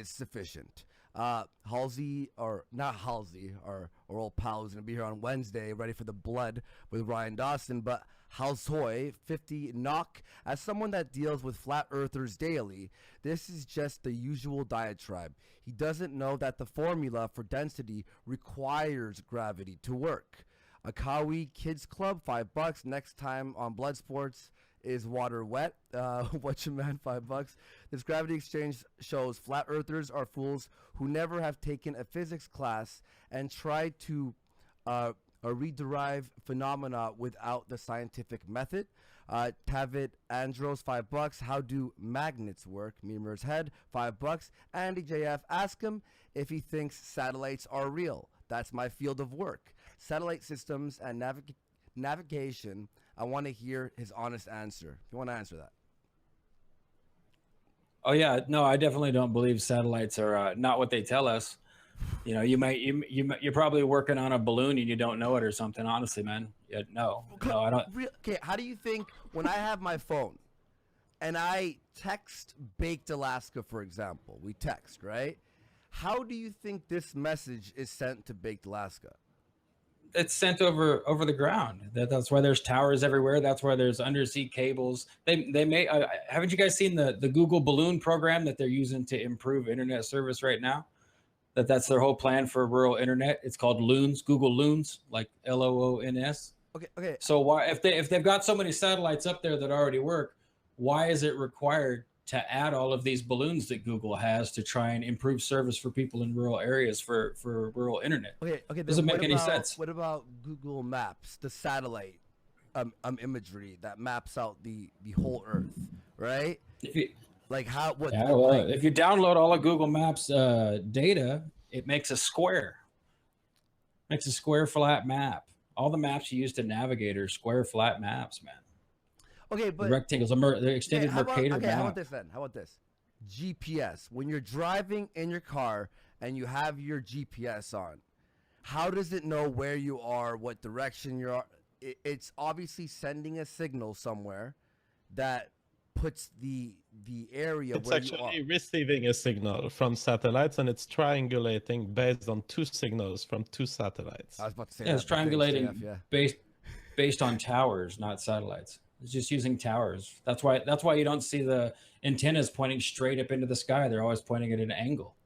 is sufficient. Halsey, or not Halsey, our old pal who's going to be here on Wednesday, ready for the blood with Ryan Dawson. But Halsoy, 50 knock, as someone that deals with flat earthers daily, this is just the usual diatribe. He doesn't know that the formula for density requires gravity to work. Akawi Kids Club, $5. Next time on Blood Sports, is water wet? What you meant, $5. This gravity exchange shows flat earthers are fools who never have taken a physics class and tried to rederive phenomena without the scientific method. Tavid Andros, $5. How do magnets work? Memer's head, $5. Andy JF, ask him if he thinks satellites are real. That's my field of work. Satellite systems and navigation. I want to hear his honest answer. If you want to answer that. Oh yeah, no, I definitely don't believe satellites are not what they tell us. You know, you're probably working on a balloon and you don't know it or something. Honestly, man, no, I don't. Okay, how do you think when I have my phone and I text Baked Alaska, for example, we text, right? How do you think this message is sent to Baked Alaska? It's sent over the ground. That's why there's towers everywhere. That's why there's undersea cables. They may haven't you guys seen the Google balloon program that they're using to improve internet service right now? That's their whole plan for rural internet. It's called Loons, Google Loons, like LOONS. Okay. So why, if they've got so many satellites up there that already work, why is it required to add all of these balloons that Google has to try and improve service for people in rural areas for rural internet? Okay. Doesn't make any sense. What about Google Maps, the satellite imagery that maps out the whole Earth, right? Like how? What? Yeah, well, if you download all of Google Maps data, it makes a square. Makes a square flat map. All the maps you use to navigate are square flat maps, man. Okay, but the rectangles, the extended Mercator map. How about this then? How about this? GPS. When you're driving in your car and you have your GPS on, how does it know where you are, what direction you are? It's obviously sending a signal somewhere that puts the area it's where you are. It's actually receiving a signal from satellites, and it's triangulating based on two signals from two satellites. I was about to say it's triangulating based on towers, not satellites. It's just using towers. That's why you don't see the antennas pointing straight up into the sky. They're always pointing at an angle.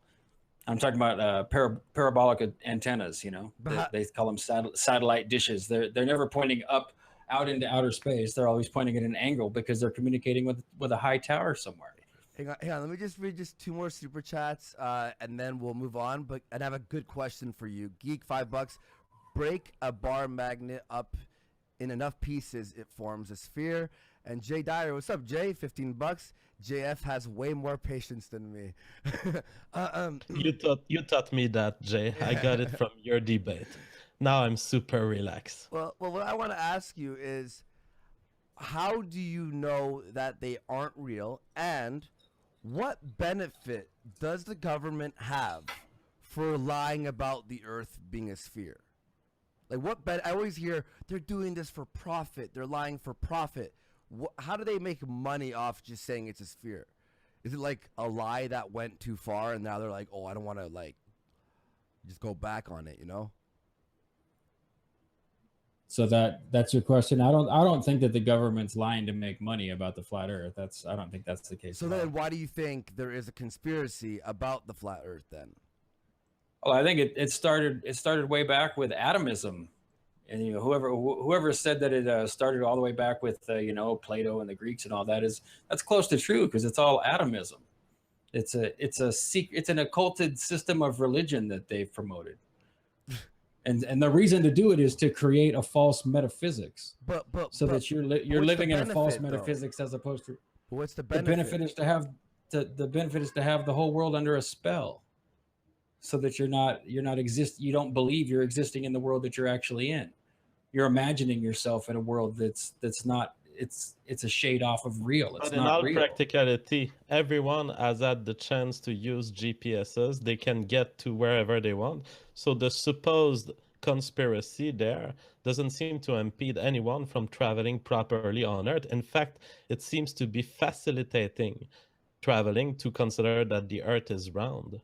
I'm talking about parabolic antennas. You know, they call them satellite dishes. They're never pointing up out into outer space. They're always pointing at an angle because they're communicating with a high tower somewhere. Hang on. Let me just read two more super chats, and then we'll move on. But I'd have a good question for you. Geek, $5. Break a bar magnet up in enough pieces, it forms a sphere. And Jay Dyer, what's up, Jay? $15. JF has way more patience than me. You taught me that, Jay. I got it from your debate. Now I'm super relaxed. Well, what I want to ask you is, how do you know that they aren't real, and what benefit does the government have for lying about the Earth being a sphere? Like, I always hear they're doing this for profit. They're lying for profit. How do they make money off just saying it's a sphere? Is it like a lie that went too far, and now they're like, oh, I don't want to just go back on it, you know? So that's your question. I don't think that the government's lying to make money about the flat Earth. I don't think that's the case. So then, why do you think there is a conspiracy about the flat Earth then? Well, I think it started way back with atomism, and whoever said that it started all the way back with Plato and the Greeks and all that's close to true, because it's all atomism. It's an occulted system of religion that they've promoted. And the reason to do it is to create a false metaphysics, that you're living in a false metaphysics, as opposed to. What's the benefit? The benefit is to have the benefit is to have the whole world under a spell, so that you don't believe you're existing in the world that you're actually in. You're imagining yourself in a world that's not. It's a shade off of real. It's but in not all real. Practicality, everyone has had the chance to use GPSs. They can get to wherever they want. So the supposed conspiracy there doesn't seem to impede anyone from traveling properly on Earth. In fact, it seems to be facilitating traveling to consider that the Earth is round.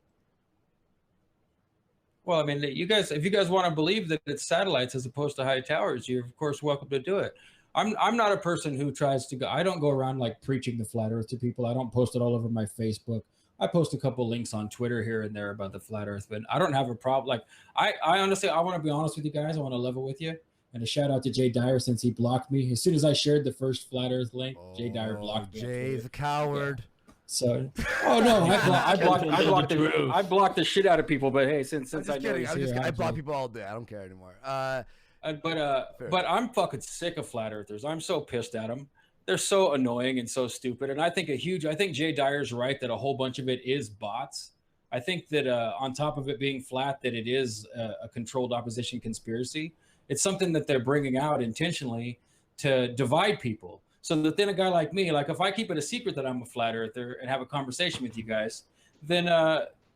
Well, I mean, you guys, if you guys want to believe that it's satellites as opposed to high towers, you're of course welcome to do it. I'm not a person who tries to go. I don't go around like preaching the flat Earth to people. I don't post it all over my Facebook. I post a couple links on Twitter here and there about the flat Earth, but I don't have a problem. Like I honestly, I want to be honest with you guys. I want to level with you. And a shout out to Jay Dyer since he blocked me. As soon as I shared the first flat Earth link, Jay Dyer blocked me. Jay's a coward. Yeah. So, oh no, I blocked the shit out of people. But hey, since I know he's here, I block people all day. I don't care anymore. But I'm fucking sick of flat earthers. I'm so pissed at them. They're so annoying and so stupid. And I think Jay Dyer's right that a whole bunch of it is bots. I think that on top of it being flat, that it is a controlled opposition conspiracy. It's something that they're bringing out intentionally to divide people. So that then a guy like me, like if I keep it a secret that I'm a flat earther and have a conversation with you guys, then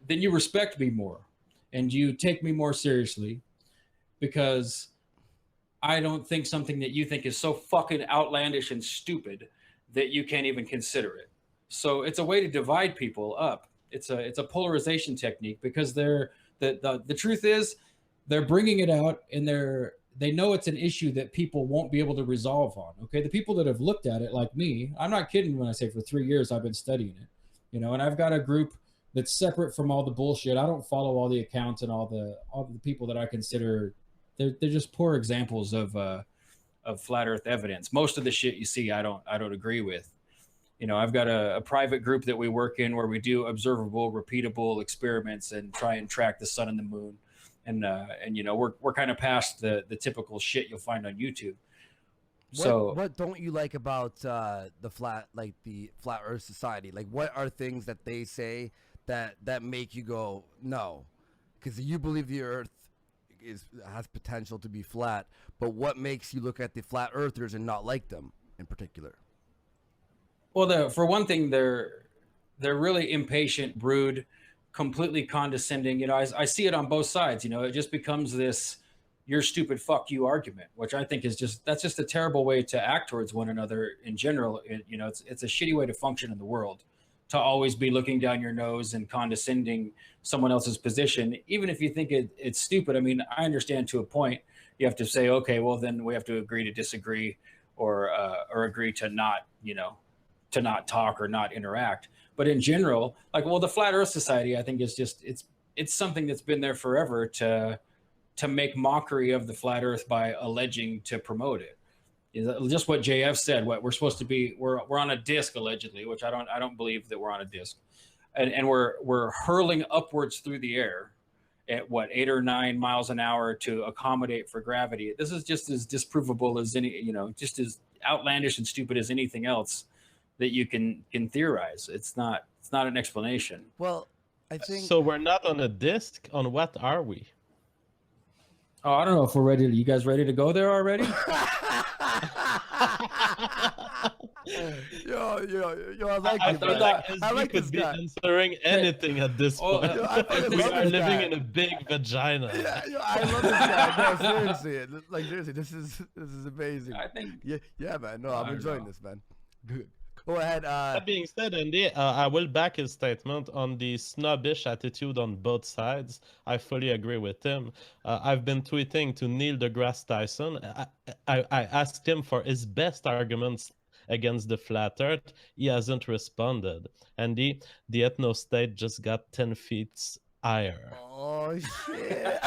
you respect me more and you take me more seriously, because I don't think something that you think is so fucking outlandish and stupid that you can't even consider it. So it's a way to divide people up. It's a polarization technique, because the truth is they're bringing it out and they know it's an issue that people won't be able to resolve on. Okay. The people that have looked at it, like me, I'm not kidding when I say for 3 years I've been studying it, and I've got a group that's separate from all the bullshit. I don't follow all the accounts and all the people that I consider they're just poor examples of flat earth evidence. Most of the shit you see, I don't agree with. I've got a private group that we work in where we do observable, repeatable experiments and try and track the sun and the moon. And we're kind of past the typical shit you'll find on YouTube. What don't you like about the flat Earth Society? Like, what are things that they say that make you go no? Because you believe the Earth has potential to be flat, but what makes you look at the flat earthers and not like them in particular? Well, for one thing, they're really impatient, rude, completely condescending. I see it on both sides. It just becomes this "you're stupid, fuck you" argument, which I think is that's just a terrible way to act towards one another in general. It's a shitty way to function in the world, to always be looking down your nose and condescending someone else's position, even if you think it's stupid. I mean, I understand to a point. You have to say, okay, well then we have to agree to disagree, or agree to not, to not talk or not interact. But in general, the Flat Earth Society, I think is just it's something that's been there forever to make mockery of the flat Earth by alleging to promote it. Just what JF said. What we're supposed to be, we're on a disc allegedly, which I don't believe that we're on a disc, and we're hurling upwards through the air at 8 or 9 miles an hour to accommodate for gravity. This is just as disprovable as any, just as outlandish and stupid as anything else that you can theorize. It's not an explanation. Well, I think so. We're not on a disc. On what are we? Oh, I don't know if we're ready. You guys ready to go there already? Yo, I like this. I like this guy. Answering anything at this point. We are living in a big vagina. Yeah, I love this guy. No, seriously, this is amazing. I think. Yeah, man. No, I'm enjoying this, man. Good. Go ahead. That being said, Andy, I will back his statement on the snobbish attitude on both sides. I fully agree with him. I've been tweeting to Neil deGrasse Tyson. I asked him for his best arguments against the flat Earth. He hasn't responded. Andy, the ethno-state just got 10 feet higher. Oh, shit.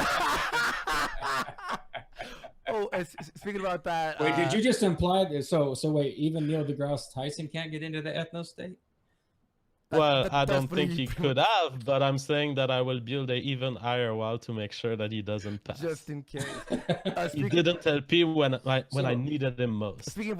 Oh, speaking about that. Wait, did you just imply that? So wait, even Neil deGrasse Tyson can't get into the ethno-state? Well, I don't think he could have, but I'm saying that I will build an even higher wall to make sure that he doesn't pass. Just in case. He didn't help me when I needed him most. Speaking of